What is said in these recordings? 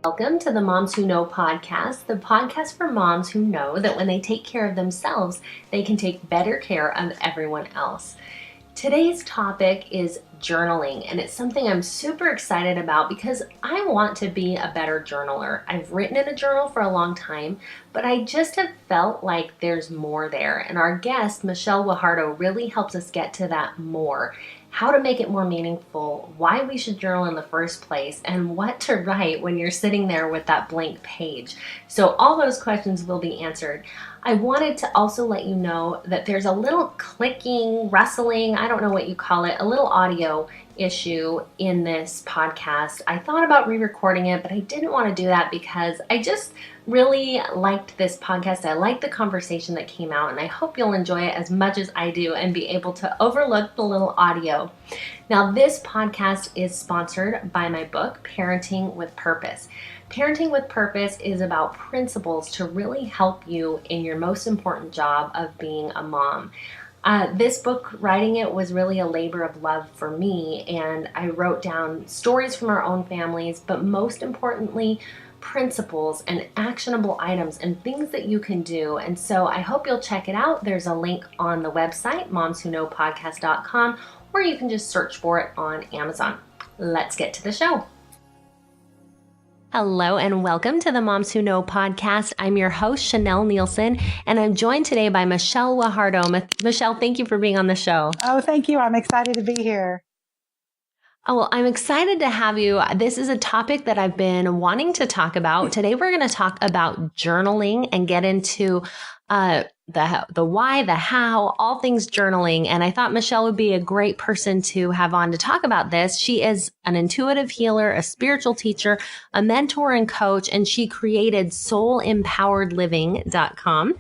Welcome to the Moms Who Know podcast, the podcast for moms who know that when they take care of themselves, they can take better care of everyone else. Today's topic is journaling, and it's something I'm super excited about because I want to be a better journaler. I've written in a journal for a long time, but I just have felt like there's more there. And our guest, Michelle Guajardo, really helps us get to that more. How to make it more meaningful, why we should journal in the first place, and what to write when you're sitting there with that blank page. So all those questions will be answered. I wanted to also let you know that there's a little clicking, rustling, I don't know what you call it, a little audio issue in this podcast. I thought about re-recording it, but I didn't want to do that because I just really liked this podcast. I liked the conversation that came out, and I hope you'll enjoy it as much as I do and be able to overlook the little audio. Now, this podcast is sponsored by my book, Parenting with Purpose. Parenting with Purpose is about principles to really help you in your most important job of being a mom. This book, writing it, was really a labor of love for me, and I wrote down stories from our own families, but most importantly, principles and actionable items and things that you can do. And so I hope you'll check it out. There's a link on the website, momswhoknowpodcast.com, or you can just search for it on Amazon. Let's get to the show. Hello and welcome to the Moms Who Know podcast. I'm your host, Chanel Nielsen, and I'm joined today by Michelle Guajardo. Michelle, thank you for being on the show. Oh, thank you. I'm excited to be here. Oh, well, I'm excited to have you. This is a topic that I've been wanting to talk about. Today, we're going to talk about journaling and get into the why, the how, all things journaling. And I thought Michelle would be a great person to have on to talk about this. She is an intuitive healer, a spiritual teacher, a mentor and coach, and she created soulempoweredliving.com.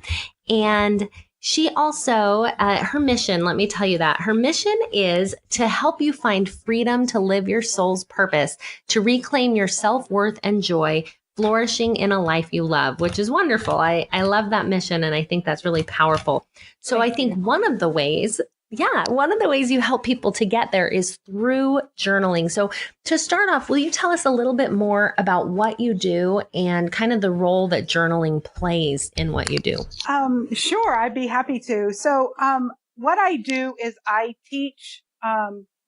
And she also, her mission, let me tell you that, her mission is to help you find freedom to live your soul's purpose, to reclaim your self-worth and joy, flourishing in a life you love, which is wonderful. I love that mission, and I think that's really powerful. So I think one of the ways you help people to get there is through journaling. So to start off, will you tell us a little bit more about what you do and kind of the role that journaling plays in what you do? Sure, I'd be happy to. So what I do is I teach,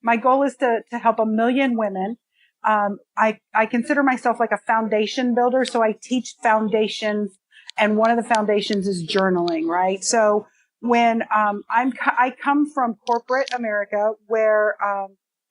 my goal is to help 1 million women. I consider myself like a foundation builder. So I teach foundations, and one of the foundations is journaling, right? So when I come from corporate America, where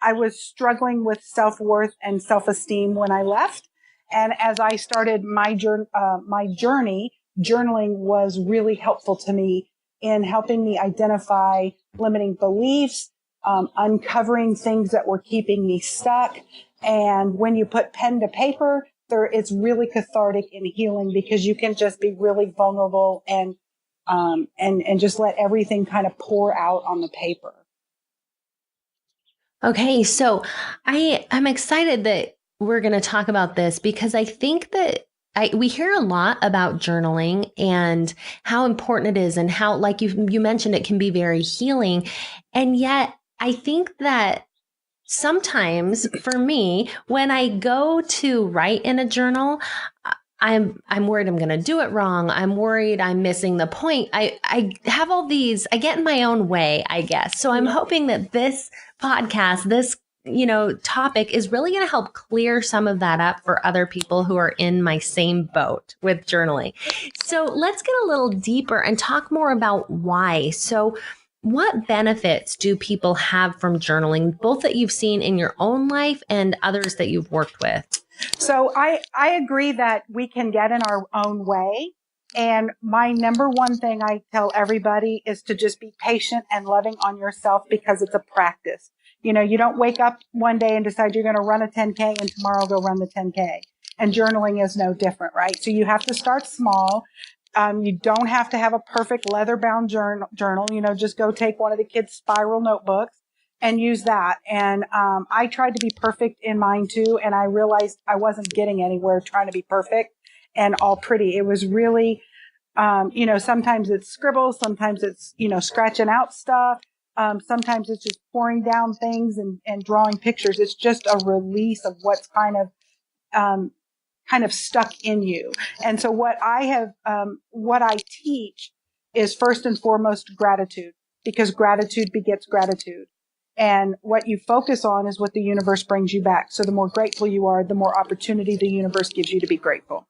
I was struggling with self-worth and self-esteem when I left. And as I started my journey, journaling was really helpful to me in helping me identify limiting beliefs, uncovering things that were keeping me stuck. And when you put pen to paper, it's really cathartic and healing because you can just be really vulnerable and just let everything kind of pour out on the paper. Okay, so I'm excited that we're going to talk about this because I think that we hear a lot about journaling and how important it is and how, like you mentioned, it can be very healing. And yet I think that sometimes for me, when I go to write in a journal, I'm worried I'm going to do it wrong. I'm worried I'm missing the point. I have all these, I get in my own way, I guess. So I'm hoping that this podcast, this, topic is really going to help clear some of that up for other people who are in my same boat with journaling. So let's get a little deeper and talk more about why. So what benefits do people have from journaling, both that you've seen in your own life and others that you've worked with? So I agree that we can get in our own way. And my number one thing I tell everybody is to just be patient and loving on yourself because it's a practice. You don't wake up one day and decide you're going to run a 10K and tomorrow go run the 10K. And journaling is no different, right? So you have to start small. You don't have to have a perfect leather-bound journal. Just go take one of the kids' spiral notebooks and use that. And I tried to be perfect in mine too, and I realized I wasn't getting anywhere trying to be perfect and all pretty. It was really, sometimes it's scribbles, sometimes it's, scratching out stuff. Sometimes it's just pouring down things and drawing pictures. It's just a release of what's kind of kind of stuck in you. And so what I teach is first and foremost gratitude, because gratitude begets gratitude. And what you focus on is what the universe brings you back. So the more grateful you are, the more opportunity the universe gives you to be grateful.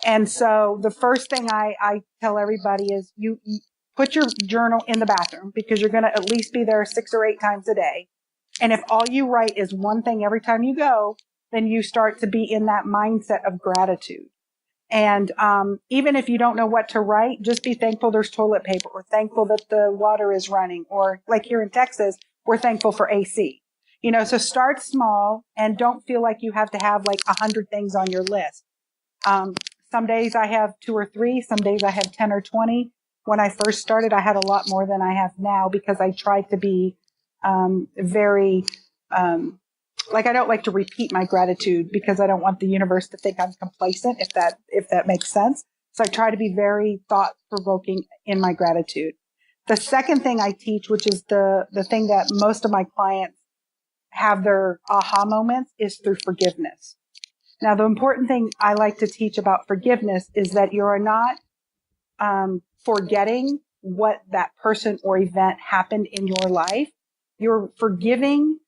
And so the first thing I tell everybody is you put your journal in the bathroom, because you're going to at least be there 6 or 8 times a day. And if all you write is one thing every time you go, then you start to be in that mindset of gratitude. And even if you don't know what to write, just be thankful there's toilet paper, or thankful that the water is running, or like here in Texas, we're thankful for AC. So start small and don't feel like you have to have like 100 things on your list. Some days I have 2 or 3, some days I have 10 or 20. When I first started, I had a lot more than I have now, because I tried to be very I don't like to repeat my gratitude, because I don't want the universe to think I'm complacent, if that makes sense. So I try to be very thought provoking in my gratitude. The second thing I teach, which is the thing that most of my clients have their aha moments, is through forgiveness. Now, the important thing I like to teach about forgiveness is that you are not forgetting what that person or event happened in your life. You're forgiving.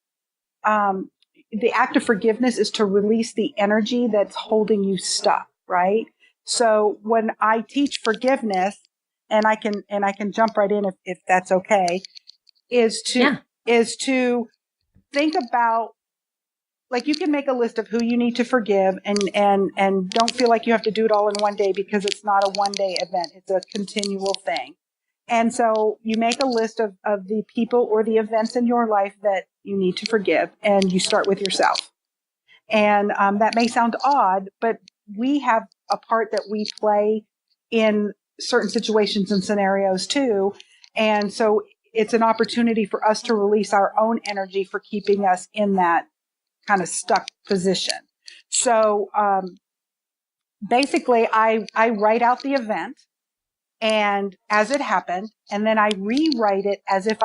The act of forgiveness is to release the energy that's holding you stuck, right? So when I teach forgiveness, and I can jump right in if that's okay, is to think about, like, you can make a list of who you need to forgive, and don't feel like you have to do it all in one day, because it's not a one-day event. It's a continual thing. And so you make a list of the people or the events in your life that you need to forgive, and you start with yourself. And that may sound odd, but we have a part that we play in certain situations and scenarios too. And so it's an opportunity for us to release our own energy for keeping us in that kind of stuck position. So basically, I write out the event and as it happened, and then I rewrite it as if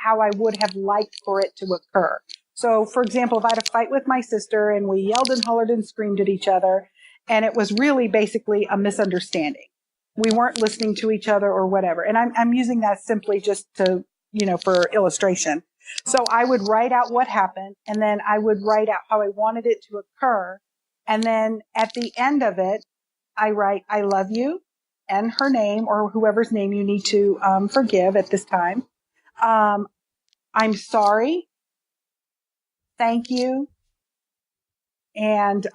how I would have liked for it to occur. So, for example, if I had a fight with my sister and we yelled and hollered and screamed at each other, and it was really basically a misunderstanding, we weren't listening to each other or whatever. And I'm using that simply just to, for illustration. So I would write out what happened, and then I would write out how I wanted it to occur. And then at the end of it, I write, I love you, and her name, or whoever's name you need to forgive at this time. I'm sorry. Thank you. And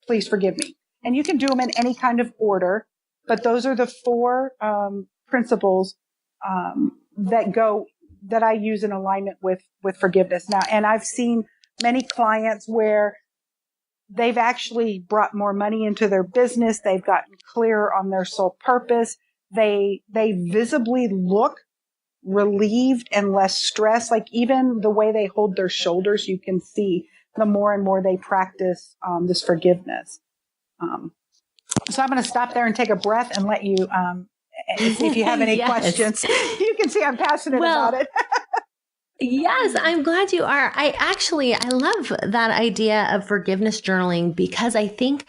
please forgive me. And you can do them in any kind of order, but those are the 4 principles that I use in alignment with forgiveness now. And I've seen many clients where they've actually brought more money into their business. They've gotten clearer on their sole purpose. They visibly look relieved and less stressed. Like even the way they hold their shoulders, you can see the more and more they practice this forgiveness. So I'm going to stop there and take a breath and let you see if you have any questions. You can see I'm passionate about it. Yes, I'm glad you are. I love that idea of forgiveness journaling, because I think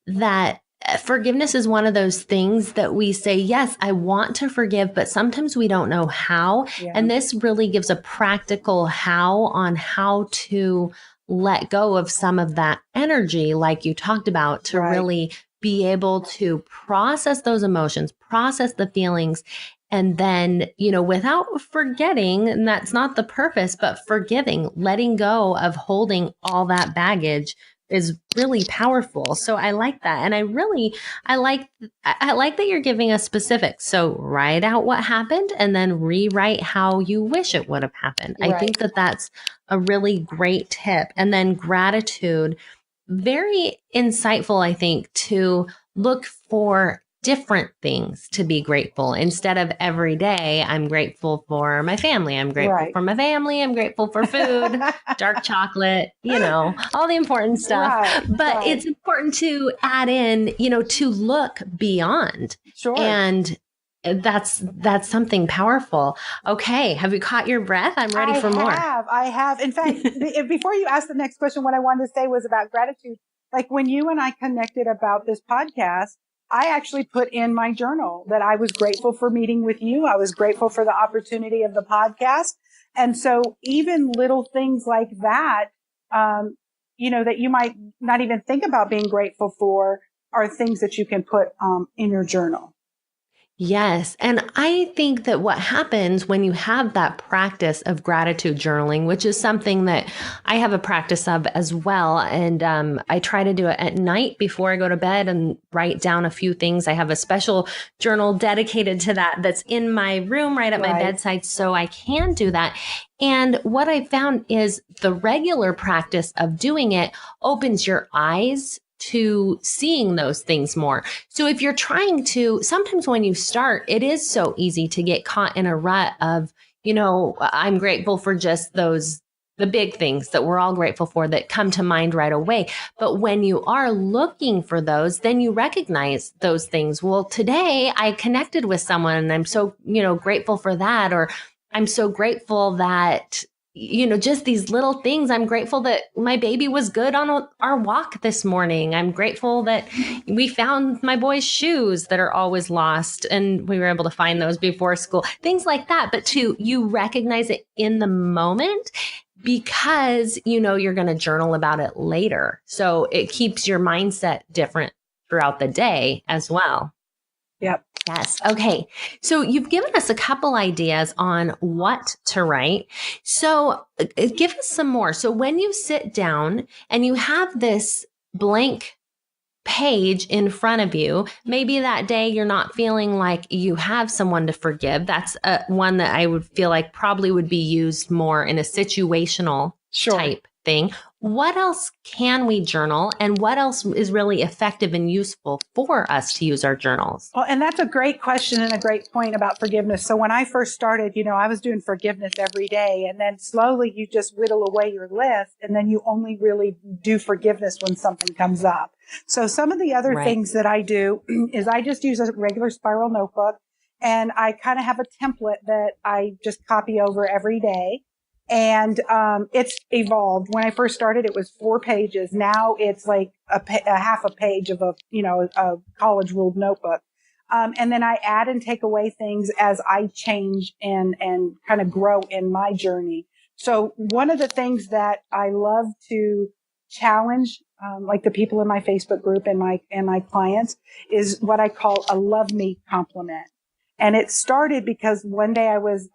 that forgiveness is one of those things that we say, yes, I want to forgive, but sometimes we don't know how. Yeah. And this really gives a practical how on how to let go of some of that energy, like you talked about, to really be able to process those emotions, process the feelings. And then, without forgetting, and that's not the purpose, but forgiving, letting go of holding all that baggage is really powerful. So I like that. And I like that you're giving us specifics. So write out what happened and then rewrite how you wish it would have happened. Right. I think that that's a really great tip. And then gratitude, very insightful, I think, to look for different things to be grateful instead of every day. I'm grateful for my family. I'm grateful for my family. I'm grateful for food, dark chocolate, all the important stuff. But it's important to add in, to look beyond. Sure. And that's something powerful. Okay. Have you caught your breath? I'm ready for more. I have. In fact, before you ask the next question, what I wanted to say was about gratitude. Like when you and I connected about this podcast, I actually put in my journal that I was grateful for meeting with you. I was grateful for the opportunity of the podcast. And so even little things like that, that you might not even think about being grateful for are things that you can put in your journal. Yes. And I think that what happens when you have that practice of gratitude journaling, which is something that I have a practice of as well. And I try to do it at night before I go to bed and write down a few things. I have a special journal dedicated to that that's in my room right at my bedside, so I can do that. And what I found is the regular practice of doing it opens your eyes to seeing those things more. So if you're trying to, sometimes when you start, it is so easy to get caught in a rut of, I'm grateful for just the big things that we're all grateful for that come to mind right away. But when you are looking for those, then you recognize those things. Well, today I connected with someone and I'm so, grateful for that. Or I'm so grateful that, just these little things. I'm grateful that my baby was good on our walk this morning. I'm grateful that we found my boy's shoes that are always lost and we were able to find those before school, things like that. But you recognize it in the moment because you're going to journal about it later. So it keeps your mindset different throughout the day as well. Yep. Yes. Okay. So you've given us a couple ideas on what to write. So give us some more. So when you sit down and you have this blank page in front of you, maybe that day you're not feeling like you have someone to forgive. That's one that I would feel like probably would be used more in a situational type thing. What else can we journal and what else is really effective and useful for us to use our journals? Well, and that's a great question and a great point about forgiveness. So when I first started, I was doing forgiveness every day, and then slowly you just whittle away your list, and then you only really do forgiveness when something comes up. So some of the other things that I do is I just use a regular spiral notebook, and I kind of have a template that I just copy over every day. And it's evolved. When I first started, it was 4 pages. Now it's like a half a page of a college ruled notebook. And then I add and take away things as I change and kind of grow in my journey. So one of the things that I love to challenge, like the people in my Facebook group and my clients, is what I call a love me compliment. And it started because one day I was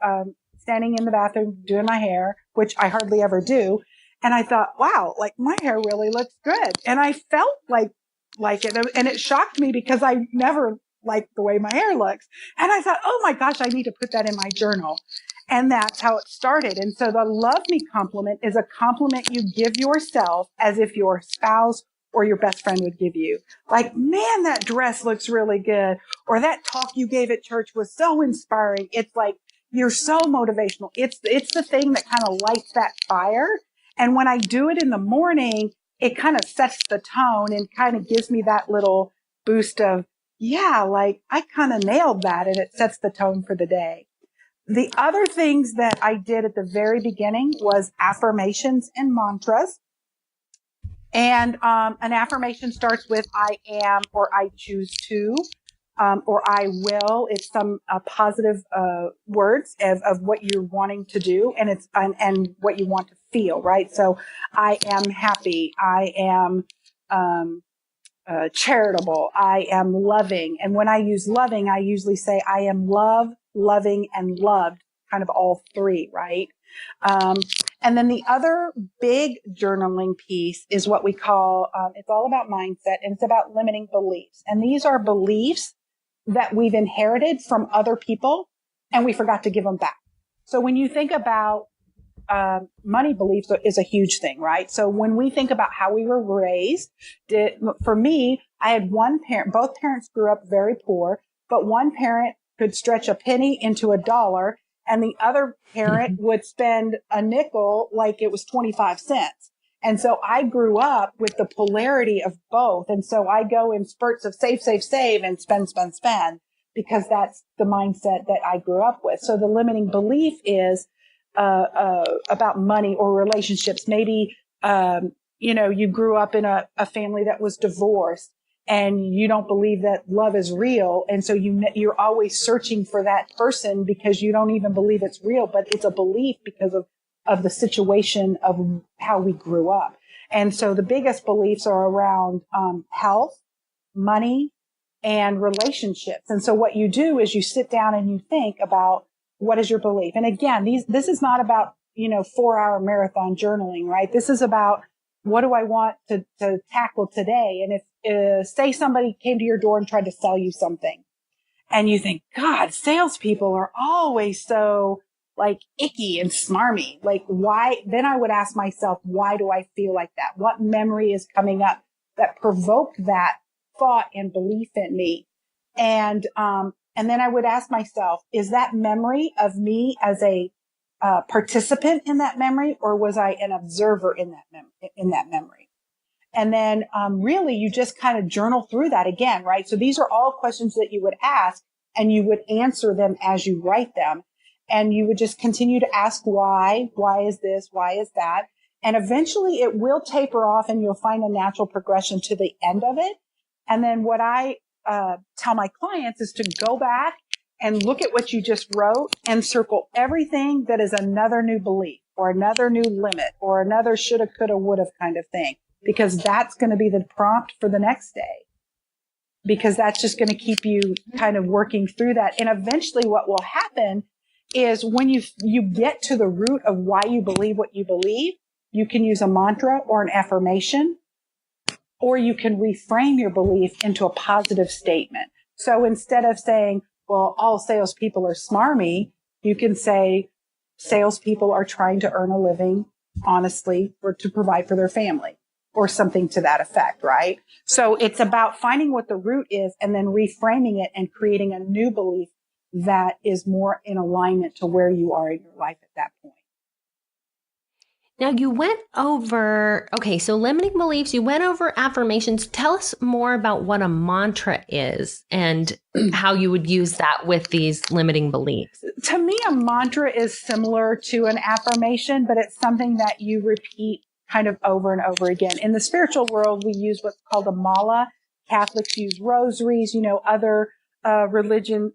standing in the bathroom doing my hair, which I hardly ever do. And I thought, wow, like my hair really looks good. And I felt like it. And it shocked me because I never liked the way my hair looks. And I thought, oh my gosh, I need to put that in my journal. And that's how it started. And so the love me compliment is a compliment you give yourself as if your spouse or your best friend would give you. Like, man, that dress looks really good. Or that talk you gave at church was so inspiring. It's like, you're so motivational. It's the thing that kind of lights that fire. And when I do it in the morning, it kind of sets the tone and kind of gives me that little boost of, yeah, like I kind of nailed that, and it sets the tone for the day. The other things that I did at the very beginning was affirmations and mantras. And an affirmation starts with I am, or I choose to. Or I will. It's some positive words of what you're wanting to do, and it's and what you want to feel, right? So I am happy. I am charitable. I am loving. And when I use loving, I usually say I am loving, and loved. Kind of all three, right? And then the other big journaling piece is what we call, it's all about mindset, and it's about limiting beliefs. And these are beliefs that we've inherited from other people and we forgot to give them back. So when you think about money beliefs is a huge thing, right? So when we think about how we were raised, for me, I had one parent, both parents grew up very poor, but one parent could stretch a penny into $1 and the other parent would spend a nickel like it was 25 cents. And so I grew up with the polarity of both. And so I go in spurts of save, and spend, because that's the mindset that I grew up with. So the limiting belief is about money or relationships. Maybe you grew up in a family that was divorced and you don't believe that love is real. And so you're always searching for that person because you don't even believe it's real, but it's a belief because of the situation of how we grew up. And so the biggest beliefs are around health, money, and relationships. And so what you do is you sit down and you think about what is your belief. And again, this is not about, 4-hour marathon journaling, right? This is about what do I want to tackle today? And if, say somebody came to your door and tried to sell you something and you think, God, salespeople are always so like icky and smarmy. Like why? Then I would ask myself, why do I feel like that? What memory is coming up that provoked that thought and belief in me? And then I would ask myself, is that memory of me as a participant in that memory, or was I an observer in that memory? And then really you just kind of journal through that again, right? So these are all questions that you would ask and you would answer them as you write them. And you would just continue to ask why is this? Why is that? And eventually it will taper off and you'll find a natural progression to the end of it. And then what I tell my clients is to go back and look at what you just wrote and circle everything that is another new belief or another new limit or another shoulda, coulda, woulda kind of thing, because that's going to be the prompt for the next day, because that's just going to keep you kind of working through that. And eventually what will happen is when you get to the root of why you believe what you believe, you can use a mantra or an affirmation, or you can reframe your belief into a positive statement. So instead of saying, well, all salespeople are smarmy, you can say salespeople are trying to earn a living honestly or to provide for their family or something to that effect, right? So it's about finding what the root is and then reframing it and creating a new belief that is more in alignment to where you are in your life at that point. Now you went over, so limiting beliefs, you went over affirmations. Tell us more about what a mantra is and how you would use that with these limiting beliefs. To me, a mantra is similar to an affirmation, but it's something that you repeat kind of over and over again. In the spiritual world, we use what's called a mala. Catholics use rosaries, other religious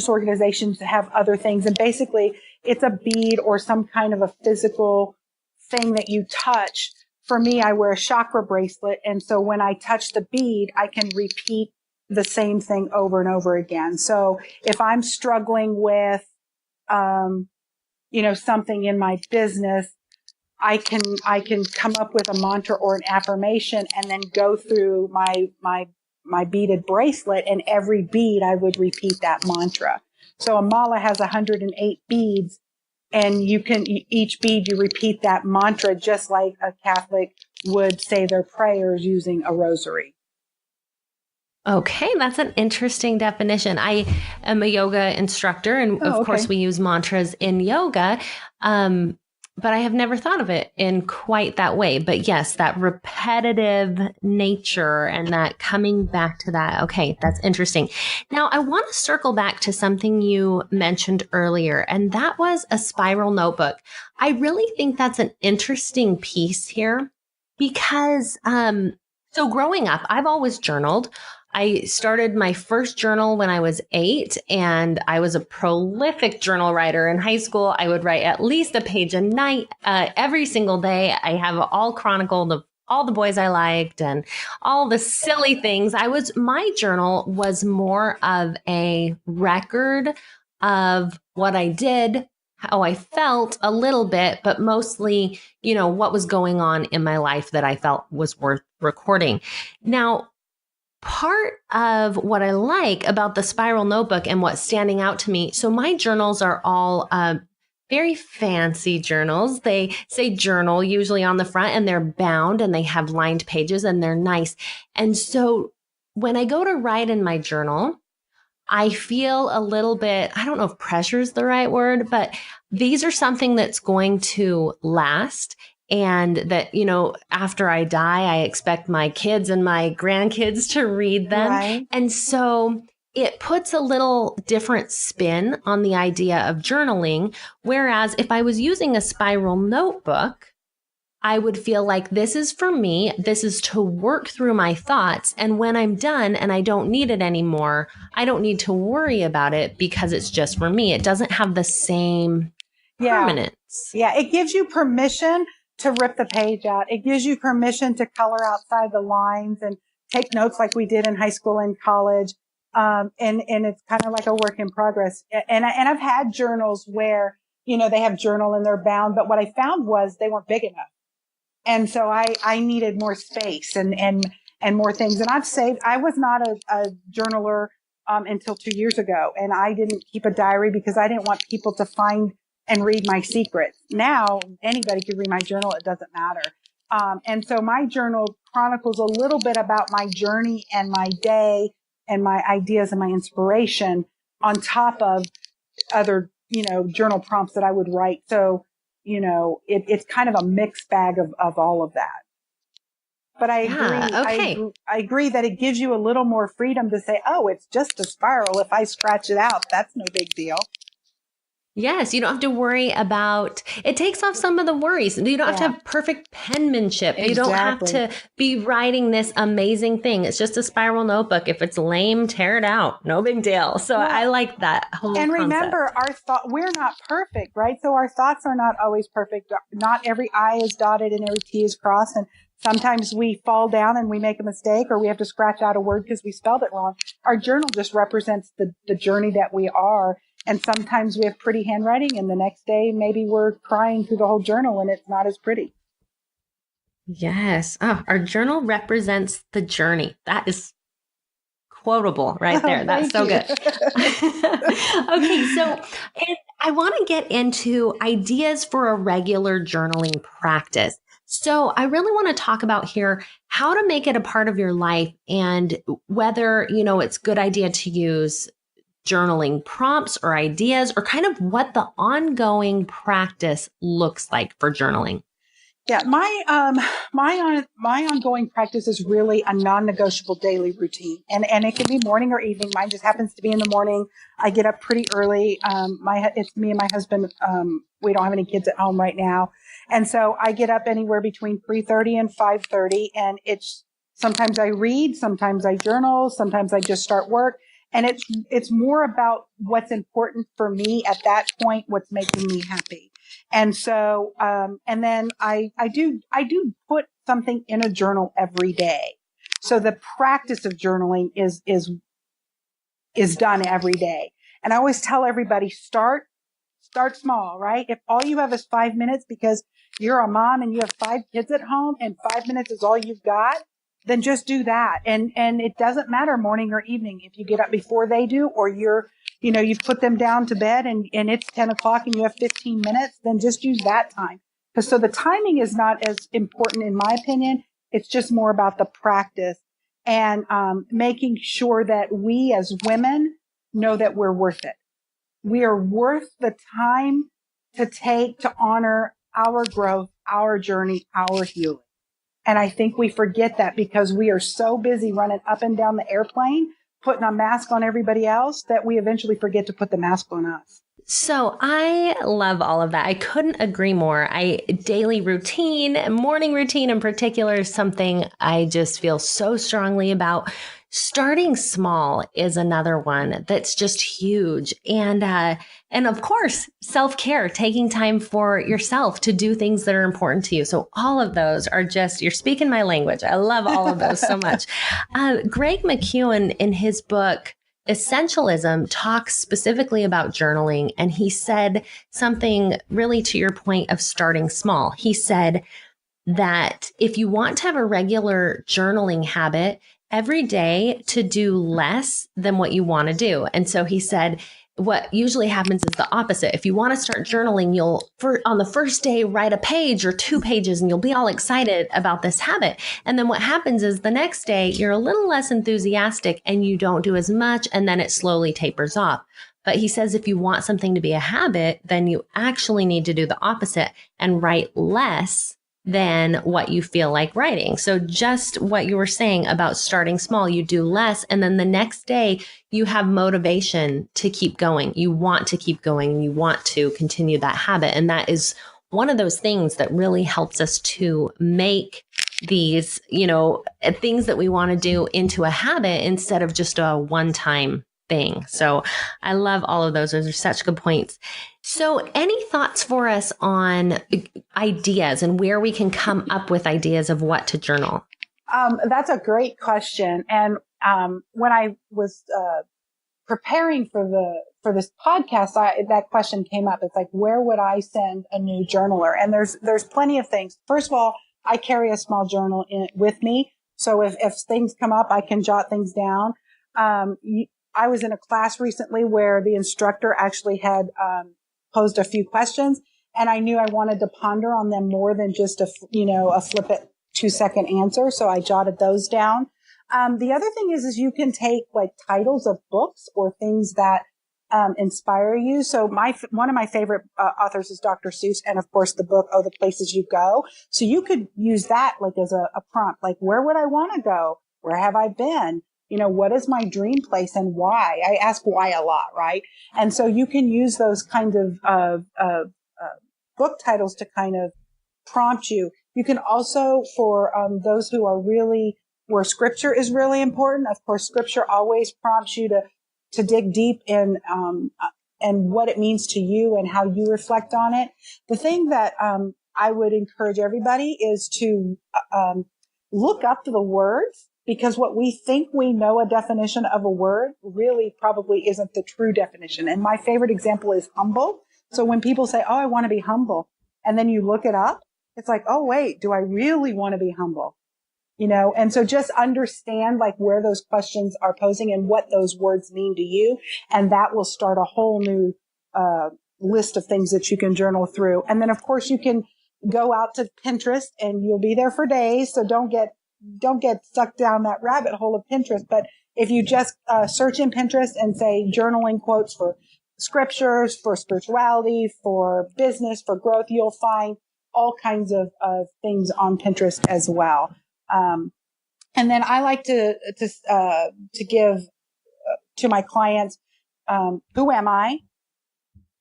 organizations have other things. And basically it's a bead or some kind of a physical thing that you touch. For me, I wear a chakra bracelet. And so when I touch the bead, I can repeat the same thing over and over again. So if I'm struggling with, something in my business, I can come up with a mantra or an affirmation and then go through my beaded bracelet, and every bead I would repeat that mantra. So a mala has 108 beads, and each bead you repeat that mantra just like a Catholic would say their prayers using a rosary. Okay, that's an interesting definition. I am a yoga instructor, and of course we use mantras in yoga. But I have never thought of it in quite that way. But yes, that repetitive nature and that coming back to that. Okay, that's interesting. Now, I want to circle back to something you mentioned earlier, and that was a spiral notebook. I really think that's an interesting piece here because, so growing up, I've always journaled. I started my first journal when I was 8, and I was a prolific journal writer. In high school, I would write at least a page a night, every single day. I have all chronicled of all the boys I liked and all the silly things. My journal was more of a record of what I did, how I felt a little bit, but mostly, what was going on in my life that I felt was worth recording. Now, part of what I like about the spiral notebook and what's standing out to me, so my journals are all very fancy journals. They say journal usually on the front, and they're bound and they have lined pages and they're nice. And so when I go to write in my journal, I feel a little bit, I don't know if pressure is the right word, but these are something that's going to last. And that, after I die, I expect my kids and my grandkids to read them. Right. And so it puts a little different spin on the idea of journaling. Whereas if I was using a spiral notebook, I would feel like this is for me. This is to work through my thoughts. And when I'm done and I don't need it anymore, I don't need to worry about it because it's just for me. It doesn't have the same permanence. Yeah. It gives you permission to rip the page out. It gives you permission to color outside the lines and take notes like we did in high school and college. And it's kind of like a work in progress. And I've had journals where, they have journal and they're bound, but what I found was they weren't big enough. And so I needed more space and more things. And I was not a journaler, until 2 years ago. And I didn't keep a diary because I didn't want people to find and read my secrets. Now anybody can read my journal. It doesn't matter. And so my journal chronicles a little bit about my journey and my day and my ideas and my inspiration on top of other, journal prompts that I would write. So, it's kind of a mixed bag of all of that. But I agree. Okay. I agree that it gives you a little more freedom to say, oh, it's just a spiral. If I scratch it out, that's no big deal. Yes, you don't have to worry about, it takes off some of the worries. You don't have to have perfect penmanship. Exactly. You don't have to be writing this amazing thing. It's just a spiral notebook. If it's lame, tear it out. No big deal. So I like that whole concept. Remember, we're not perfect, right? So our thoughts are not always perfect. Not every I is dotted and every T is crossed. And sometimes we fall down and we make a mistake, or we have to scratch out a word because we spelled it wrong. Our journal just represents the journey that we are. And sometimes we have pretty handwriting, and the next day maybe we're crying through the whole journal and it's not as pretty. Yes. Oh, our journal represents the journey. That is quotable right there. That's so good. Okay. So I want to get into ideas for a regular journaling practice. So I really want to talk about here how to make it a part of your life, and whether, it's a good idea to use journaling prompts or ideas, or kind of what the ongoing practice looks like for journaling. Yeah, my ongoing practice is really a non-negotiable daily routine, and it can be morning or evening. Mine just happens to be in the morning. I get up pretty early. It's me and my husband. We don't have any kids at home right now, and so I get up anywhere between 3:30 and 5:30, and it's sometimes I read, sometimes I journal, sometimes I just start work. And it's more about what's important for me at that point, what's making me happy. And so, and then I do put something in a journal every day. So the practice of journaling is done every day. And I always tell everybody, start small, right? If all you have is 5 minutes because you're a mom and you have 5 kids at home and 5 minutes is all you've got, then just do that. And it doesn't matter morning or evening. If you get up before they do, or you've put them down to bed and it's 10 o'clock and you have 15 minutes, then just use that time. So the timing is not as important in my opinion. It's just more about the practice and, making sure that we as women know that we're worth it. We are worth the time to take to honor our growth, our journey, our healing. And I think we forget that because we are so busy running up and down the airplane, putting a mask on everybody else, that we eventually forget to put the mask on us. So I love all of that. I couldn't agree more. Daily routine, morning routine in particular, is something I just feel so strongly about. Starting small is another one that's just huge. And of course, self-care, taking time for yourself to do things that are important to you. So all of those are just, you're speaking my language. I love all of those so much. Greg McKeown, in his book, Essentialism, talks specifically about journaling. And he said something really to your point of starting small. He said that if you want to have a regular journaling habit, every day to do less than what you want to do. And so he said, what usually happens is the opposite. If you want to start journaling, you'll on the first day write a page or 2 pages and you'll be all excited about this habit. And then what happens is the next day you're a little less enthusiastic and you don't do as much, and then it slowly tapers off. But he says if you want something to be a habit, then you actually need to do the opposite and write less than what you feel like writing. So just what you were saying about starting small, you do less, and then the next day you have motivation to keep going. You want to keep going. You want to continue that habit. And that is one of those things that really helps us to make these, things that we want to do into a habit instead of just a one-time thing. So I love all of those. Those are such good points. So any thoughts for us on ideas and where we can come up with ideas of what to journal? That's a great question. And when I was preparing for this podcast, that question came up. It's like, where would I send a new journaler? And there's plenty of things. First of all, I carry a small journal with me. So if things come up, I can jot things down. I was in a class recently where the instructor actually had posed a few questions, and I knew I wanted to ponder on them more than just a flippant 2-second answer. So I jotted those down. The other thing is you can take like titles of books or things that inspire you. So one of my favorite authors is Dr. Seuss, and of course the book, Oh, the Places You Go. So you could use that like as a prompt, like where would I want to go? Where have I been? What is my dream place and why? I ask why a lot, right? And so you can use those kind of book titles to kind of prompt you. You can also, for those who are really, where scripture is really important, of course, scripture always prompts you to dig deep in and what it means to you and how you reflect on it. The thing that I would encourage everybody is to look up the words, because what we think we know a definition of a word really probably isn't the true definition. And my favorite example is humble. So when people say, oh, I want to be humble, and then you look it up, it's like, oh, wait, do I really want to be humble? And so just understand like where those questions are posing and what those words mean to you. And that will start a whole new list of things that you can journal through. And then, of course, you can go out to Pinterest and you'll be there for days. So don't get sucked down that rabbit hole of Pinterest. But if you just search in Pinterest and say journaling quotes for scriptures, for spirituality, for business, for growth, you'll find all kinds of things on Pinterest as well. And then I like to give to my clients, who am I?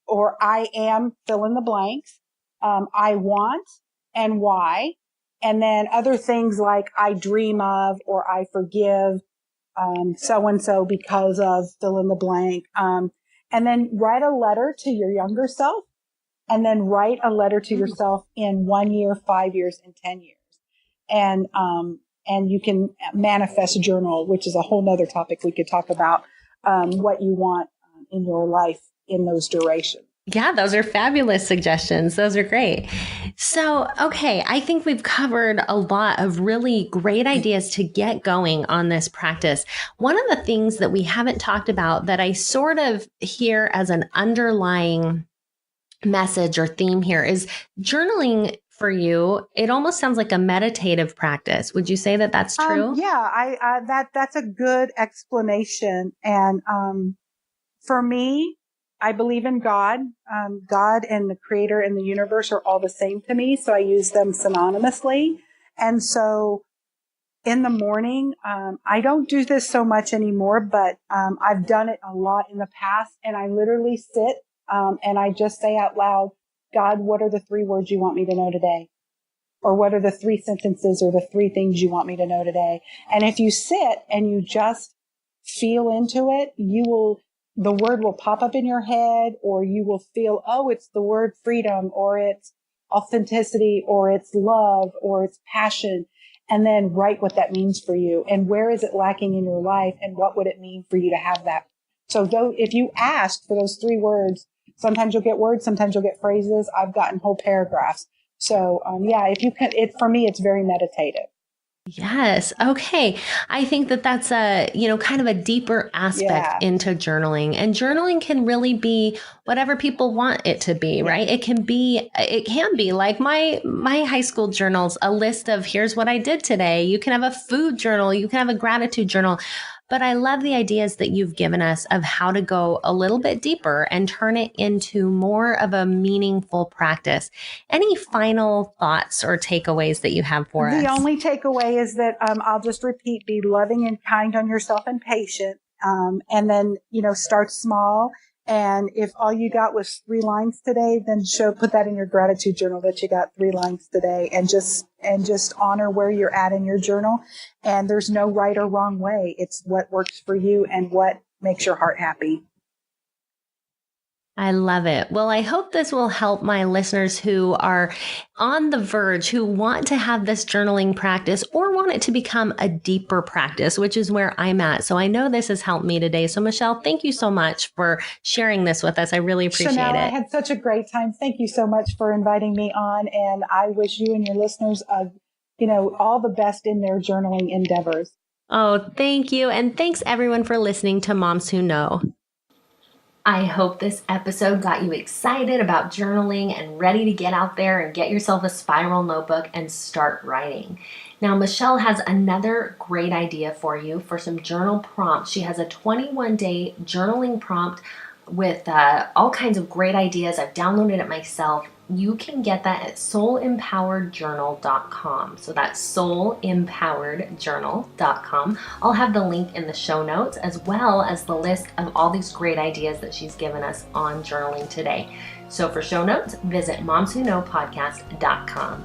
Or I am, fill in the blanks. I want and why. And then other things like I dream of, or I forgive, so-and-so because of, fill in the blank. And then write a letter to your younger self, and then write a letter to yourself in 1 year, 5 years, and 10 years. And you can manifest a journal, which is a whole nother topic we could talk about, what you want in your life in those durations. Yeah, those are fabulous suggestions. Those are great. So, okay, I think we've covered a lot of really great ideas to get going on this practice. One of the things that we haven't talked about that I sort of hear as an underlying message or theme here is journaling for you. It almost sounds like a meditative practice. Would you say that that's true? Yeah, that's a good explanation. And for me, I believe in God. God and the creator and the universe are all the same to me. So I use them synonymously. And so in the morning, I don't do this so much anymore, but I've done it a lot in the past. And I literally sit and I just say out loud, God, what are the 3 words you want me to know today? Or what are the 3 sentences or the 3 things you want me to know today? And if you sit and you just feel into it, the word will pop up in your head, or you will feel, oh, it's the word freedom, or it's authenticity, or it's love, or it's passion. And then write what that means for you. And where is it lacking in your life? And what would it mean for you to have that? So if you ask for those 3 words, sometimes you'll get words, sometimes you'll get phrases. I've gotten whole paragraphs. So, if you can, for me, it's very meditative. Yes. Okay. I think that that's a, kind of a deeper aspect into journaling, and journaling can really be whatever people want it to be, right? It can be like my high school journals, a list of here's what I did today. You can have a food journal. You can have a gratitude journal. But I love the ideas that you've given us of how to go a little bit deeper and turn it into more of a meaningful practice. Any final thoughts or takeaways that you have for us? The only takeaway is that I'll just repeat, be loving and kind on yourself and patient. And then, start small And if all you got was 3 lines today, then put that in your gratitude journal that you got 3 lines today, and just honor where you're at in your journal. And there's no right or wrong way. It's what works for you and what makes your heart happy. I love it. Well, I hope this will help my listeners who are on the verge, who want to have this journaling practice or want it to become a deeper practice, which is where I'm at. So I know this has helped me today. So Michelle, thank you so much for sharing this with us. I really appreciate Chanel, it. I had such a great time. Thank you so much for inviting me on. And I wish you and your listeners, all the best in their journaling endeavors. Oh, thank you. And thanks everyone for listening to Moms Who Know. I hope this episode got you excited about journaling and ready to get out there and get yourself a spiral notebook and start writing. Now, Michelle has another great idea for you for some journal prompts. She has a 21-day journaling prompt with all kinds of great ideas. I've downloaded it myself. You can get that at soulempoweredjournal.com. So that's soulempoweredjournal.com. I'll have the link in the show notes, as well as the list of all these great ideas that she's given us on journaling today. So for show notes, visit momswhoknowpodcast.com.